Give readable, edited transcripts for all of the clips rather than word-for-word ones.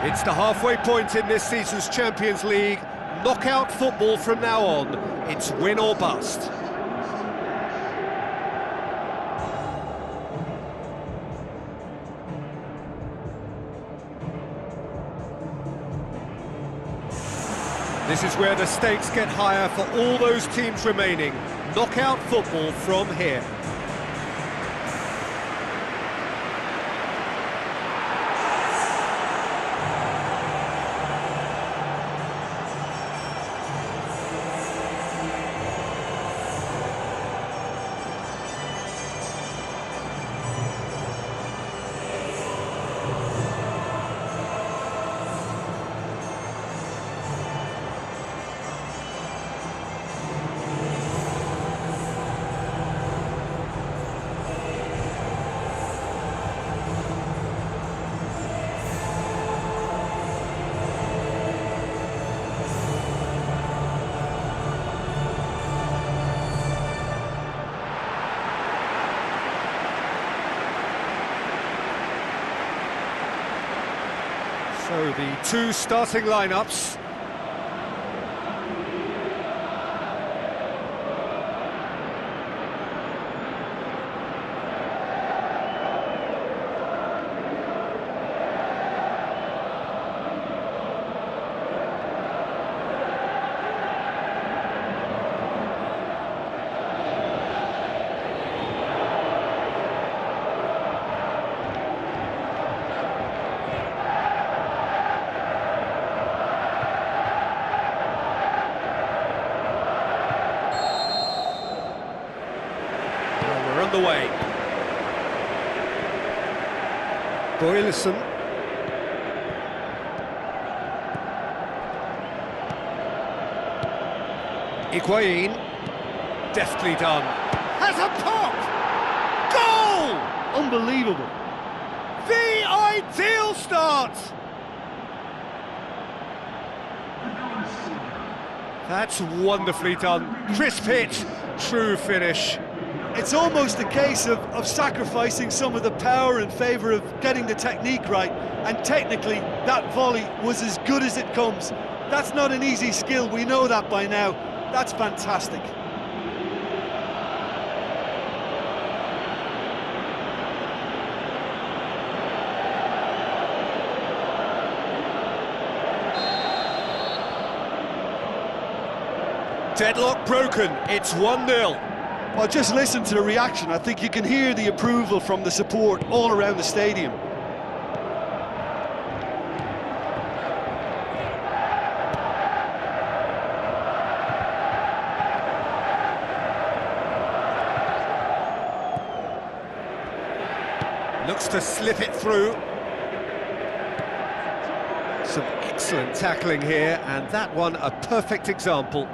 It's the halfway point in this season's Champions League. Knockout football from now on. It's win or bust. This is where the stakes get higher for all those teams remaining. Knockout football from here. So the two starting lineups. The way. Boylisson. Higuain. Deftly done. Has a pop! Goal! Unbelievable. The ideal start! That's wonderfully done. Crisp hit, true finish. It's almost a case of sacrificing some of the power in favour of getting the technique right, and technically that volley was as good as it comes. That's not an easy skill, we know that by now. That's fantastic. Deadlock broken, it's 1-0. Well, just listen to the reaction. I think you can hear the approval from the support all around the stadium. Looks to slip it through. Some excellent tackling here, and that one a perfect example.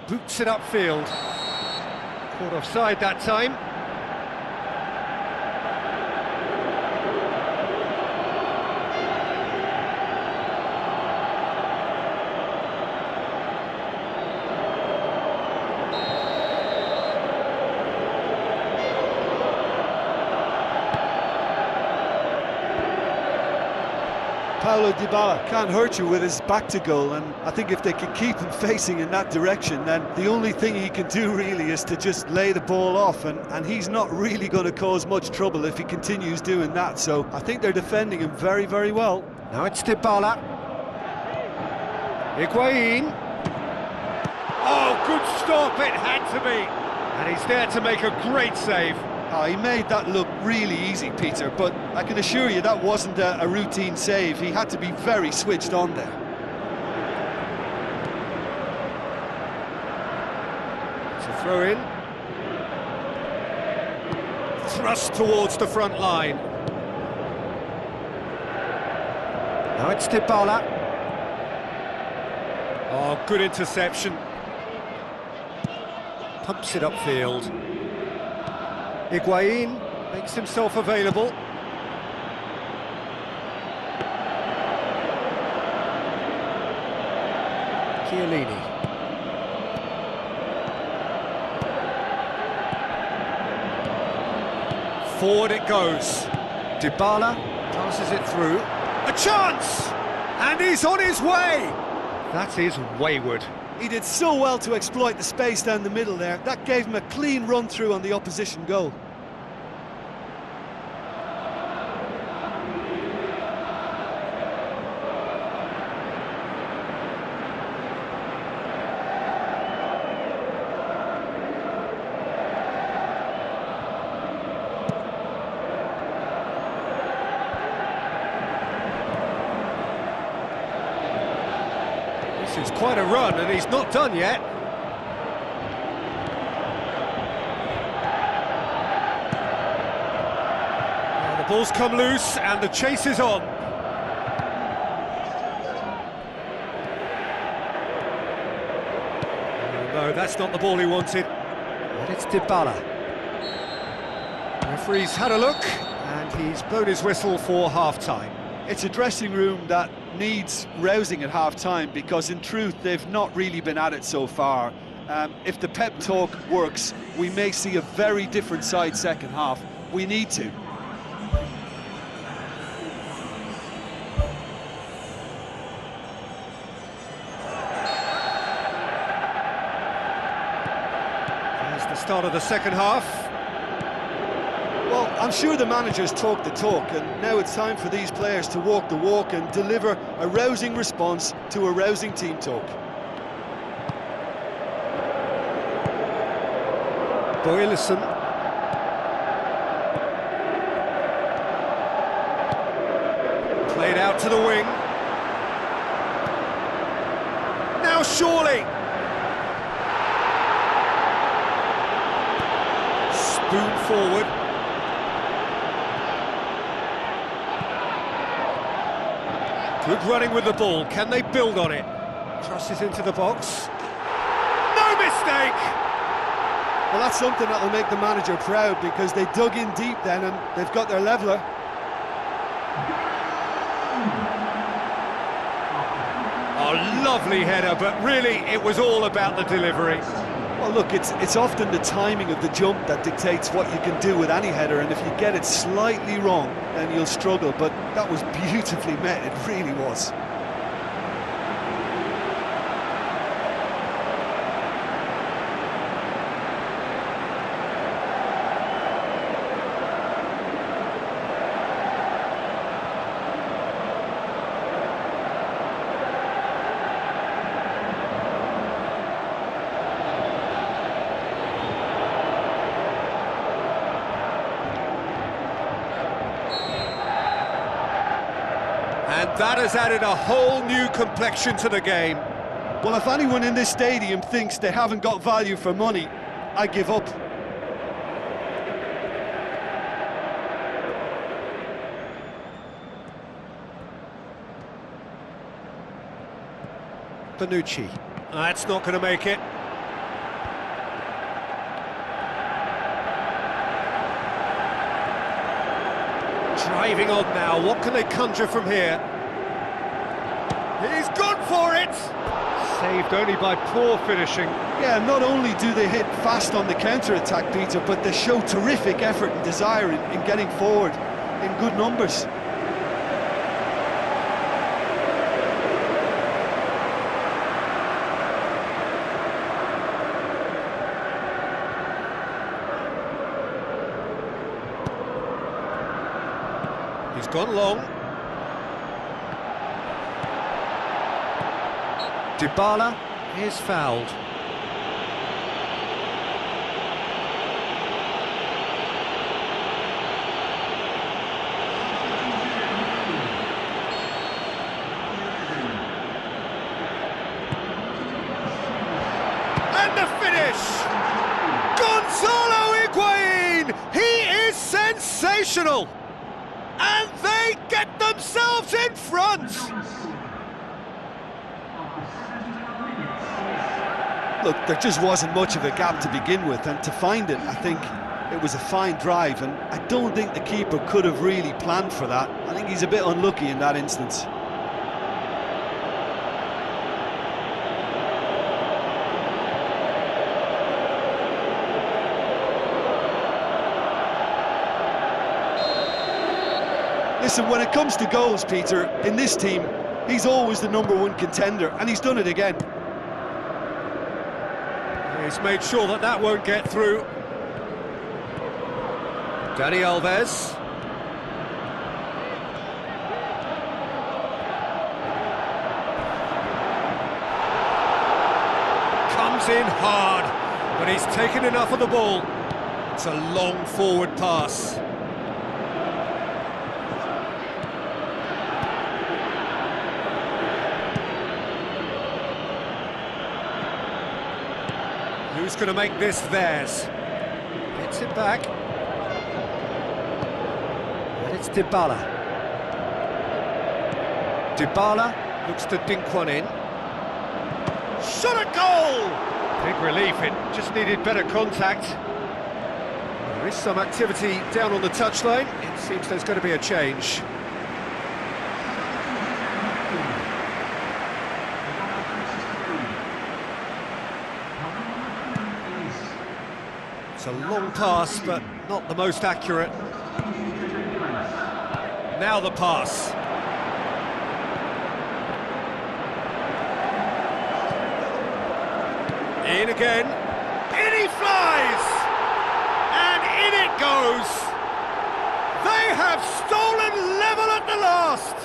Boots it upfield. Caught offside that time. Paulo Dybala can't hurt you with his back to goal, and I think if they can keep him facing in that direction, then the only thing he can do really is to just lay the ball off, and he's not really going to cause much trouble if he continues doing that, so I think they're defending him very, very well. Now it's Dybala. Higuain. Oh, good stop, it had to be. And he's there to make a great save. Oh, he made that look really easy, Peter, but I can assure you that wasn't a routine save. He had to be very switched on there. It's a throw in. Thrust towards the front line. Now it's Dybala. Oh, good interception. Pumps it upfield. Higuain makes himself available. Chiellini. Forward it goes. Dybala passes it through. A chance! And he's on his way! That is wayward. He did so well to exploit the space down the middle there. That gave him a clean run-through on the opposition goal. This is quite a run, and he's not done yet. Now the ball's come loose, and the chase is on. No, that's not the ball he wanted. But it's Dybala. The referee's had a look, and he's blown his whistle for half-time. It's a dressing room that needs rousing at half-time, because in truth they've not really been at it so far. If the pep talk works, we may see a very different side second half. We need to. There's the start of the second half. Well, I'm sure the manager's talked the talk, and now it's time for these players to walk the walk and deliver a rousing response to a rousing team talk. Boylisson. Played out to the wing. Now surely. Spoon forward. Good running with the ball. Can they build on it? Crosses into the box. No mistake! Well, that's something that'll make the manager proud, because they dug in deep then and they've got their leveller. Oh, lovely header, but really it was all about the delivery. Well, look, it's often the timing of the jump that dictates what you can do with any header, and if you get it slightly wrong, then you'll struggle, but that was beautifully met, it really was. And that has added a whole new complexion to the game. Well, if anyone in this stadium thinks they haven't got value for money, I give up. Bonucci. That's not going to make it. Driving on now, what can they conjure from here? He's gone for it! Saved only by poor finishing. Yeah, not only do they hit fast on the counter-attack, Peter, but they show terrific effort and desire in getting forward in good numbers. He's gone long. Dybala is fouled. And the finish! Gonzalo Higuain! He is sensational! And they get themselves in front! Look, there just wasn't much of a gap to begin with, and to find it, I think it was a fine drive, and I don't think the keeper could have really planned for that. I think he's a bit unlucky in that instance. Listen, when it comes to goals, Peter, in this team, he's always the #1 contender, and he's done it again. He's made sure that that won't get through. Dani Alves. Comes in hard, but he's taken enough of the ball. It's a long forward pass. Who's going to make this theirs? Gets it back. And it's Dybala. Dybala looks to dink one in. Shot a goal! Big relief, it just needed better contact. There is some activity down on the touchline. It seems there's going to be a change. It's a long pass, but not the most accurate. Now the pass. In again. In he flies! And in it goes! They have stolen level at the last!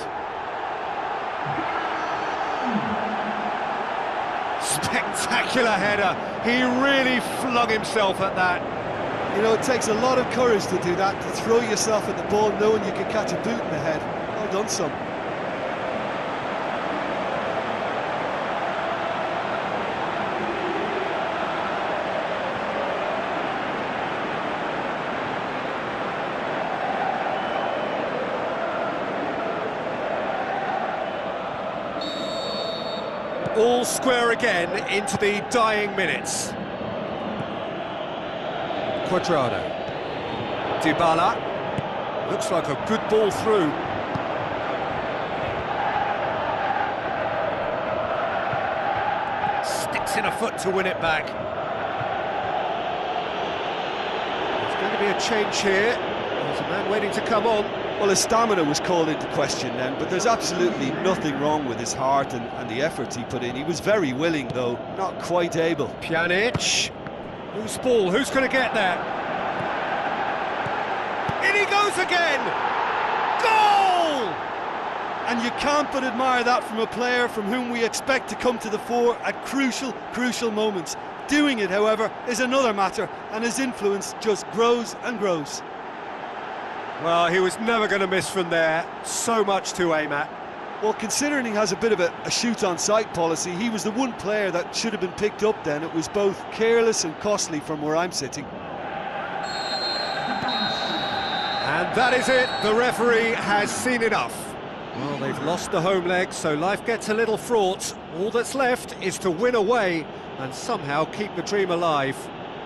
Spectacular header. He really flung himself at that. You know, it takes a lot of courage to do that, to throw yourself at the ball knowing you can catch a boot in the head. Well done, son. All square again into the dying minutes. Quadrado. Dybala. Looks like a good ball through. Sticks in a foot to win it back. There's going to be a change here. There's a man waiting to come on. Well, his stamina was called into question then, but there's absolutely nothing wrong with his heart and the efforts he put in. He was very willing, though, not quite able. Pjanic. Loose ball, who's going to get there? In he goes again! Goal! And you can't but admire that from a player from whom we expect to come to the fore at crucial moments. Doing it, however, is another matter, and his influence just grows and grows. Well, he was never going to miss from there. So much to aim at. Well, considering he has a bit of a shoot-on-sight policy, he was the one player that should have been picked up then. It was both careless and costly from where I'm sitting. And that is it. The referee has seen enough. Well, they've lost the home leg, so life gets a little fraught. All that's left is to win away and somehow keep the dream alive.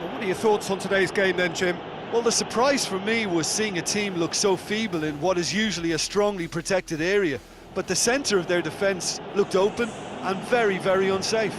Well, what are your thoughts on today's game then, Jim? Well, the surprise for me was seeing a team look so feeble in what is usually a strongly protected area. But the centre of their defence looked open and very unsafe.